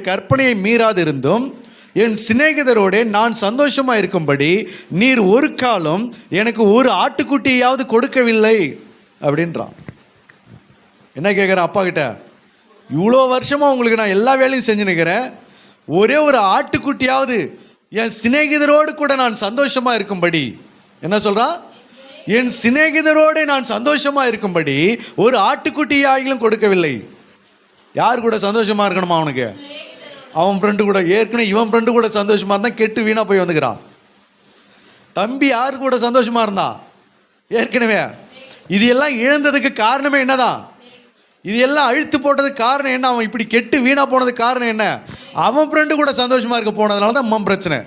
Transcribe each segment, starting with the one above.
கற்பனையை மீறாதிருந்தும் என் சிநேகிதரோட நான் சந்தோஷமா இருக்கும்படி நீர் ஒரு காலம் எனக்கு ஒரு ஆட்டுக்குட்டியாவது கொடுக்கவில்லை அப்படின்றான். என்ன கேட்குறேன் அப்பா கிட்ட, இவ்வளோ வருஷமா உங்களுக்கு நான் எல்லா வேலையும் செஞ்சு நிற்கிறேன், ஒரே ஒரு ஆட்டுக்குட்டியாவது என் சிநேகிதரோடு கூட நான் சந்தோஷமா இருக்கும்படி, என்ன சொல்றான், என் சிநேகிதரோடு நான் சந்தோஷமா இருக்கும்படி ஒரு ஆட்டுக்குட்டியாகிலும் கொடுக்கவில்லை. யார் கூட சந்தோஷமா இருக்கணுமா அவனுக்கு? அவன் ஃப்ரெண்டு கூட. ஏற்கனவே இவன் ஃப்ரெண்டு கூட சந்தோஷமா இருந்தான், கெட்டு வீணா போய் வந்துக்கிறான். தம்பி யாரு கூட சந்தோஷமா இருந்தான் ஏற்கனவே. இது எல்லாம் இழந்ததுக்கு காரணமே என்னதான்? இது எல்லாம் அழுத்து போட்டதுக்கு காரணம் என்ன? அவன் இப்படி கெட்டு வீணா போனதுக்கு காரணம் என்ன? அவன் ஃப்ரெண்டு கூட சந்தோஷமா இருக்க போனதுனால தான் அம்மா பிரச்சனை.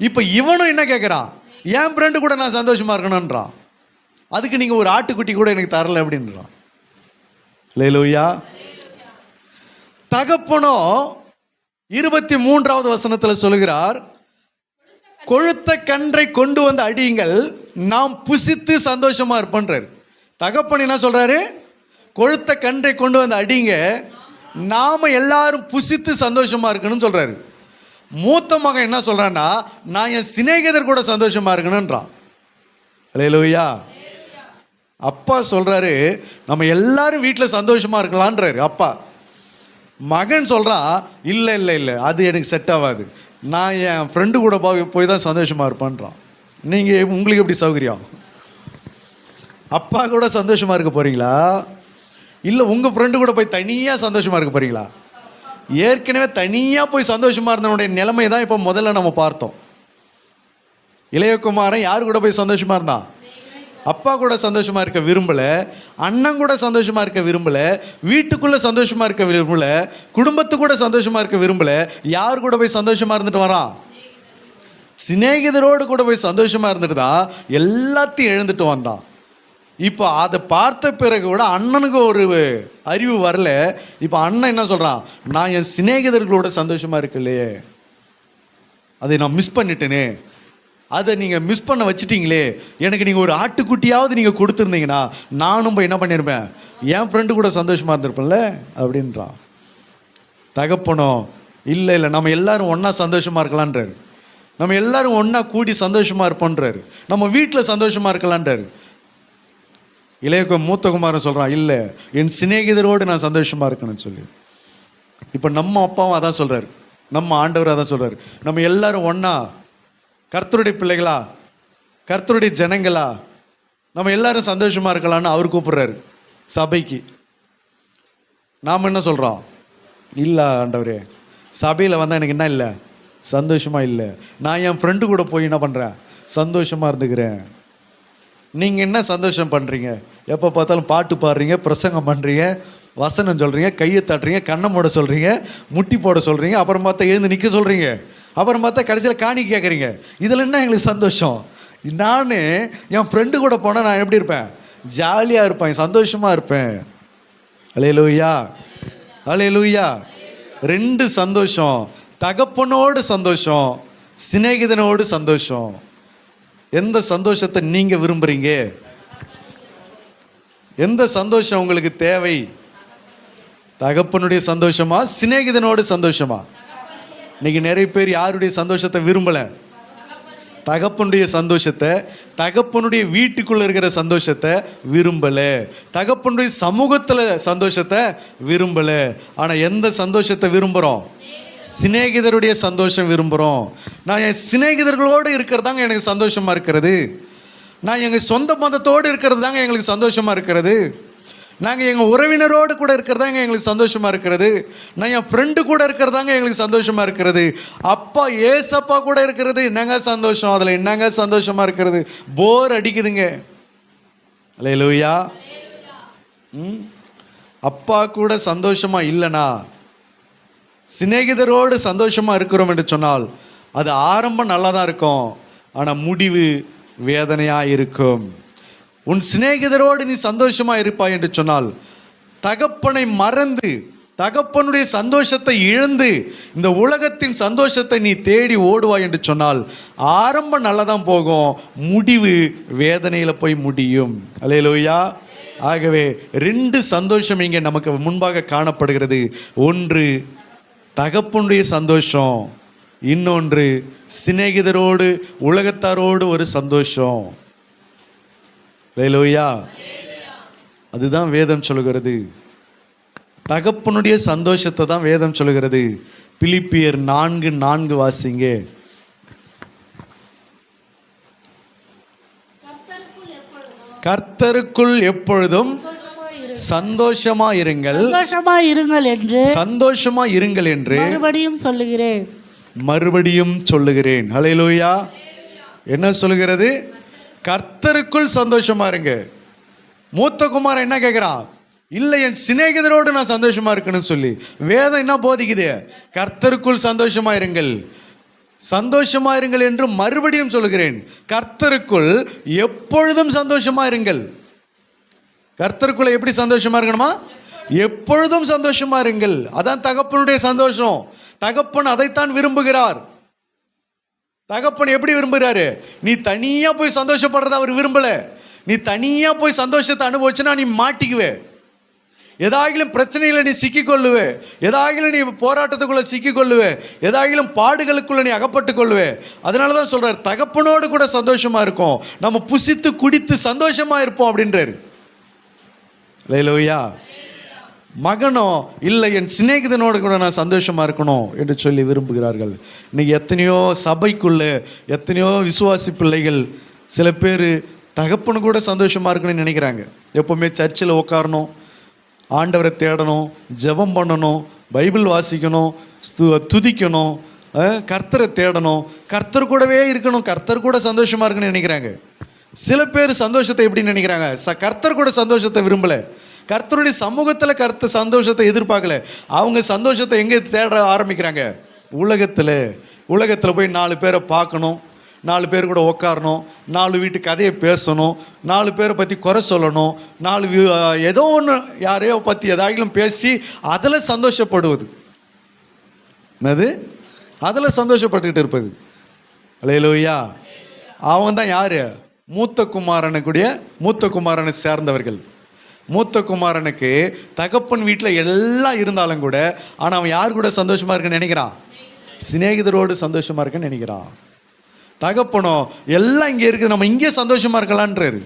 இப்போ இவனும் என்ன கேட்குறான், என் ஃப்ரெண்டு கூட நான் சந்தோஷமா இருக்கணும்ன்றான். அதுக்கு நீங்க ஒரு ஆட்டுக்குட்டி கூட எனக்கு தரல அப்படின்றான். அல்லேலூயா. தகப்பனோ 23வது வசனத்தில் சொல்லுகிறார், கொழுத்த கன்றை கொண்டு வந்து அடியுங்கள், நாம் புசித்து சந்தோஷமா இருப்போன்றார். தகப்பன் என்ன சொல்றாரு? கொழுத்த கன்றை கொண்டு வந்து அடிங்க, நாம எல்லாரும் புசித்து சந்தோஷமா இருக்கணும்னு சொல்றாரு. மூத்த மகன் என்ன சொல்றான்னா, நான் என் சிநேகிதர் கூட சந்தோஷமா இருக்கணும்ன்றான். அல்லேலூயா. அப்பா சொல்றாரு நம்ம எல்லாரும் வீட்டில் சந்தோஷமா இருக்கலான்றாரு அப்பா. மகன் சொல்றான், இல்லை இல்லை இல்லை, அது எனக்கு செட் ஆகாது, நான் என் ஃப்ரெண்டு கூட போய் தான் சந்தோஷமா இருப்பான்றான். நீங்க உங்களுக்கு எப்படி சௌகரியம்? அப்பா கூட சந்தோஷமா இருக்க போறீங்களா, இல்லை உங்க ஃப்ரெண்டு கூட போய் தனியா சந்தோஷமா இருக்க போறீங்களா? ஏற்கனவே தனியா போய் சந்தோஷமா இருந்தவனுடைய நிலைமை தான் இப்போ முதல்ல நம்ம பார்த்தோம். இளையகுமாரன் யாரு கூட போய் சந்தோஷமா இருந்தான்? அப்பா கூட சந்தோஷமா இருக்க விரும்பல, அண்ணன் கூட சந்தோஷமா இருக்க விரும்பல, வீட்டுக்குள்ள சந்தோஷமா இருக்க விரும்பல, குடும்பத்து கூட சந்தோஷமா இருக்க விரும்பல. யார் கூட போய் சந்தோஷமா இருந்துட்டு வரான்? சிநேகிதரோடு கூட போய் சந்தோஷமா இருந்துட்டு தான் எல்லாத்தையும் எழுந்துட்டு வந்தான். இப்போ அதை பார்த்த பிறகு கூட அண்ணனுக்கு ஒரு அறிவு வரல. இப்போ அண்ணன் என்ன சொல்றான், நான் என் சிநேகிதர்களோட சந்தோஷமா இருக்கலையே, அதை நான் மிஸ் பண்ணிட்டேனே, அதை நீங்கள் மிஸ் பண்ண வச்சுட்டீங்களே, எனக்கு நீங்கள் ஒரு ஆட்டுக்குட்டியாவது நீங்கள் கொடுத்துருந்தீங்கன்னா நானும் போய் என்ன பண்ணியிருப்பேன், என் ஃப்ரெண்டு கூட சந்தோஷமாக இருந்திருப்பேன்ல அப்படின்றான். தகப்பனோ இல்லை இல்லை, நம்ம எல்லாரும் ஒன்றா சந்தோஷமாக இருக்கலான்றாரு, நம்ம எல்லாரும் ஒன்றா கூடி சந்தோஷமாக இருப்போன்றாரு, நம்ம வீட்டில் சந்தோஷமாக இருக்கலான்றாரு. மூத்த குமாரன் சொல்கிறான், இல்லை என் சிநேகிதரோடு நான் சந்தோஷமாக இருக்கணும்னு சொல்லி. இப்போ நம்ம அப்பாவும் அதான் சொல்கிறாரு, நம்ம ஆண்டவர் அதான் சொல்கிறாரு, நம்ம எல்லாரும் ஒன்றா கர்த்தருடைய பிள்ளைகளா, கர்த்தருடைய ஜனங்களா, நம்ம எல்லாரும் சந்தோஷமா இருக்கலாம்னு அவர் கூப்பிடுறாரு சபைக்கு. நாம் என்ன சொல்கிறோம், இல்லை ஆண்டவரே, சபையில் வந்தால் எனக்கு என்ன இல்லை, சந்தோஷமா இல்லை, நான் என் ஃப்ரெண்டு கூட போய் என்ன பண்ணுறேன், சந்தோஷமா இருந்துக்கிறேன். நீங்கள் என்ன சந்தோஷம் பண்ணுறீங்க? எப்போ பார்த்தாலும் பாட்டு பாடுறீங்க, பிரசங்கம் பண்ணுறீங்க, வசனம் சொல்கிறீங்க, கையை தட்டுறீங்க, கண்ணை மூட சொல்கிறீங்க, முட்டி போட சொல்கிறீங்க, அப்புறம் பார்த்தா எழுந்து நிற்க சொல்கிறீங்க, அப்புறம் பார்த்தா கடைசியில் காணி கேட்குறீங்க. இதில் என்ன எங்களுக்கு சந்தோஷம்? நான் என் ஃப்ரெண்டு கூட போனால் நான் எப்படி இருப்பேன், ஜாலியாக இருப்பேன், சந்தோஷமாக இருப்பேன். அல்லேலூயா, அல்லேலூயா. 2 சந்தோஷம், தகப்பனோடு சந்தோஷம், சிநேகிதனோடு சந்தோஷம். எந்த சந்தோஷத்தை நீங்க விரும்புறீங்க? எந்த சந்தோஷம் உங்களுக்கு தேவை? தகப்பனுடைய சந்தோஷமா, சிநேகிதனோடு சந்தோஷமா? இன்னைக்கு நிறைய பேர் யாருடைய சந்தோஷத்தை விரும்பல, தகப்பனுடைய சந்தோஷத்தை, தகப்பனுடைய வீட்டுக்குள்ள இருக்கிற சந்தோஷத்தை விரும்பல, தகப்பனுடைய சமூகத்துல சந்தோஷத்தை விரும்பல. ஆனா எந்த சந்தோஷத்தை விரும்புறோம்? சிநேகிதருடைய சந்தோஷம் விரும்புகிறோம். நான் என் சிநேகிதர்களோடு இருக்கிறது தாங்க எனக்கு சந்தோஷமாக இருக்கிறது, நான் எங்கள் சொந்த மதத்தோடு இருக்கிறது தாங்க எங்களுக்கு சந்தோஷமாக இருக்கிறது, நாங்கள் எங்கள் உறவினரோடு கூட இருக்கிறதாங்க எங்களுக்கு சந்தோஷமாக இருக்கிறது, நான் என் ஃப்ரெண்டு கூட இருக்கிறதாங்க எங்களுக்கு சந்தோஷமாக இருக்கிறது. அப்பா ஏசப்பா கூட இருக்கிறது என்னங்க சந்தோஷம், அதில் என்னங்க சந்தோஷமாக இருக்கிறது? போர் அடிக்குதுங்க. அல்லேலூயா. அப்பா கூட சந்தோஷமாக இல்லைனா, சிநேகிதரோடு சந்தோஷமாக இருக்கிறோம் என்று சொன்னால் அது ஆரம்பம் நல்லா தான் இருக்கும், ஆனால் முடிவு வேதனையாக இருக்கும். உன் சிநேகிதரோடு நீ சந்தோஷமாக இருப்பாய் என்று சொன்னால், தகப்பனை மறந்து தகப்பனுடைய சந்தோஷத்தை இழந்து இந்த உலகத்தின் சந்தோஷத்தை நீ தேடி ஓடுவாய் என்று சொன்னால் ஆரம்பம் நல்லா தான் போகும், முடிவு வேதனையில் போய் முடியும். அல்லேலூயா. ஆகவே 2 சந்தோஷம் இங்கே நமக்கு முன்பாக காணப்படுகிறது. ஒன்று தகப்பனுடைய சந்தோஷம், இன்னொன்று சிநேகிதரோடு உலகத்தாரோடு ஒரு சந்தோஷம். ஹல்லேலூயா. அதுதான் வேதம் சொல்லுகிறது. தகப்பனுடைய சந்தோஷத்தை தான் வேதம் சொல்லுகிறது. பிலிப்பியர் 4:4 வாசிங்க. கர்த்தருக்குள் எப்பொழுதும் சந்தோஷமா இருங்கள் என்று மறுபடியும் சொல்லுகிறேன். ஹல்லேலூயா. என்ன சொல்லுகிறது? கர்த்தருக்குள் சந்தோஷமா இருங்க. மூத்த குமாரன் என்ன கேட்கிறான்? இல்லை, என் சிநேகிதரோடு நான் சந்தோஷமா இருக்கணும்னு சொல்லி வேதம் என்ன போதிக்குது? கர்த்தருக்குள் சந்தோஷமா இருங்கள், சந்தோஷமா இருங்கள் என்று மறுபடியும் சொல்லுகிறேன். கர்த்தருக்குள் எப்பொழுதும் சந்தோஷமா இருங்கள். கர்த்தருக்குள்ள எப்படி சந்தோஷமா இருக்கணுமா? எப்பொழுதும் சந்தோஷமா இருங்கள். அதான் தகப்பனுடைய சந்தோஷம். தகப்பன் அதைத்தான் விரும்புகிறார். தகப்பன் எப்படி விரும்புகிறாரு? நீ தனியா போய் சந்தோஷப்படுறத அவர் விரும்பல. நீ தனியா போய் சந்தோஷத்தை அனுபவிச்சுன்னா நீ மாட்டிக்குவே. ஏதாகிலும் பிரச்சனைகளை நீ சிக்கிக்கொள்ளுவே, ஏதாகிலும் நீ போராட்டத்துக்குள்ள சிக்கிக்கொள்ளுவே, ஏதாகிலும் பாடுகளுக்குள்ள நீ அகப்பட்டு கொள்ளுவே. அதனால தான் சொல்றார், தகப்பனோடு கூட சந்தோஷமா இருக்கும், நம்ம புசித்து குடித்து சந்தோஷமா இருப்போம் அப்படின்றாரு. ஹல்லேலூயா. மகனோ இல்லை, என் சிநேகிதனோடு கூட நான் சந்தோஷமா இருக்கணும் என்று சொல்லி விரும்புகிறார்கள். இன்னைக்கு எத்தனையோ சபைக்குள்ள எத்தனையோ விசுவாசி பிள்ளைகள், சில பேர் தகப்பனு கூட சந்தோஷமா இருக்கணும்னு நினைக்கிறாங்க. எப்பவுமே சர்ச்சில் உட்காரணும், ஆண்டவரை தேடணும், ஜெபம் பண்ணணும், பைபிள் வாசிக்கணும், துதிக்கணும், கர்த்தரை தேடணும், கர்த்தர் கூடவே இருக்கணும், கர்த்தர் கூட சந்தோஷமா இருக்கணும்னு நினைக்கிறாங்க. சில பேர் சந்தோஷத்தை எப்படி நினைக்கிறாங்க? கர்த்தர் கூட சந்தோஷத்தை விரும்பல, கர்த்தருடைய சமூகத்தில் கர்த்தர் சந்தோஷத்தை எதிர்பார்க்கல. அவங்க சந்தோஷத்தை எங்கே தேட ஆரம்பிக்கிறாங்க? உலகத்தில் போய் 4 பேரை பார்க்கணும், 4 பேர் கூட உட்காரணும், 4 வீட்டு கதையை பேசணும், 4 பேரை பற்றி குறை சொல்லணும், 4 ஏதோ ஒன்று யாரையோ பற்றி ஏதாகிலும் பேசி அதில் சந்தோஷப்படுவது. என்னது? அதில் சந்தோஷப்பட்டுக்கிட்டு இருப்பது. ஹல்லேலூயா. அவங்க தான் யார்? மூத்த குமாரனை சேர்ந்தவர்கள். மூத்த குமாரனுக்கு தகப்பன் வீட்டில் எல்லாம் இருந்தாலும் கூட, ஆனால் அவன் யார் கூட சந்தோஷமா இருக்குன்னு நினைக்கிறான்? சிநேகிதரோடு சந்தோஷமா இருக்குன்னு நினைக்கிறான். தகப்பனோ எல்லாம் இங்கே இருக்குது, நம்ம இங்கே சந்தோஷமா இருக்கலான்றாரு.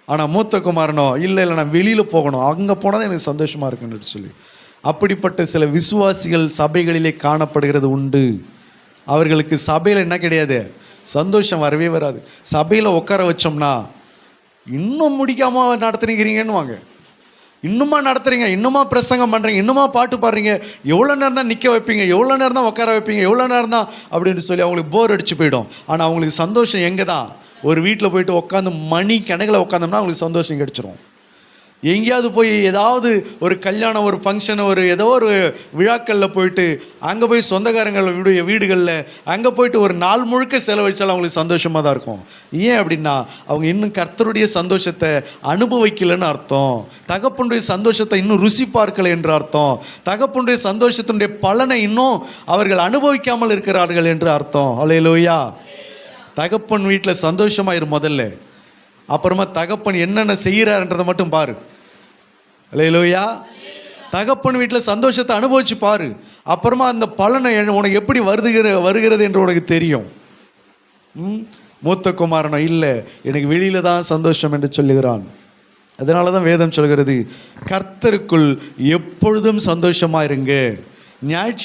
ஆனால் மூத்த குமாரனோ இல்லை, நான் வெளியில் போகணும், அங்கே போனால் தான் எனக்கு சந்தோஷமா இருக்குன்னு சொல்லி. அப்படிப்பட்ட சில விசுவாசிகள் சபைகளிலே காணப்படுகிறது உண்டு. அவர்களுக்கு சபையில் என்ன கிடையாது? சந்தோஷம் வரவே வராது. சபையில் உட்கார வச்சோம்னா, இன்னும் முடிக்காம நடத்துறீங்கன்னு வாங்க, இன்னுமா நடத்துறீங்க, இன்னுமா பிரசங்கம் பண்ணுறீங்க, இன்னுமா பாட்டு பாடுறீங்க, எவ்வளோ நேரம் தான் நிற்க வைப்பீங்க, எவ்வளோ நேரம் தான் உட்கார வைப்பீங்க, எவ்வளோ நேரம் தான் அப்படின்னு சொல்லி அவங்களுக்கு போர் அடிச்சு போயிடும். ஆனால் அவங்களுக்கு சந்தோஷம் எங்கே தான்? ஒரு வீட்டில் போயிட்டு உட்காந்து மணி கணக்கில் உட்காந்தோம்னா அவங்களுக்கு சந்தோஷம் கிடைச்சிரும். எங்கேயாவது போய் ஏதாவது ஒரு கல்யாணம், ஒரு ஃபங்க்ஷன், ஒரு ஏதோ ஒரு விழாக்களில் போயிட்டு அங்கே போய் சொந்தக்காரங்கள் வீடுகளில் அங்கே போயிட்டு ஒரு நாள் முழுக்க செலவழிச்சாலும் அவங்களுக்கு சந்தோஷமாக தான் இருக்கும். ஏன் அப்படின்னா அவங்க இன்னும் கர்த்தருடைய சந்தோஷத்தை அனுபவிக்கலைன்னு அர்த்தம். தகப்பனுடைய சந்தோஷத்தை இன்னும் ருசி பார்க்கலை என்று அர்த்தம். தகப்பனுடைய சந்தோஷத்தினுடைய பலனை இன்னும் அவர்கள் அனுபவிக்காமல் இருக்கிறார்கள் என்று அர்த்தம். ஹல்லேலூயா. தகப்பன் வீட்டில் சந்தோஷமாக இரு முதல்ல, அப்புறமா தகப்பன் என்னென்ன செய்கிறாருன்றதை மட்டும் பாரு. ஹல்லேலூயா. தகப்பன் வீட்டில் சந்தோஷத்தை அனுபவிச்சு பாரு, அப்புறமா அந்த பலனை உனக்கு எப்படி வருகிறது என்று உனக்கு தெரியும். மூத்த குமாரனோ இல்லை, எனக்கு வெளியில தான் சந்தோஷம் என்று சொல்லுகிறான். அதனால தான் வேதம் சொல்கிறது, கர்த்தருக்குள் எப்பொழுதும் சந்தோஷமா இருங்க. ஞாயிற்று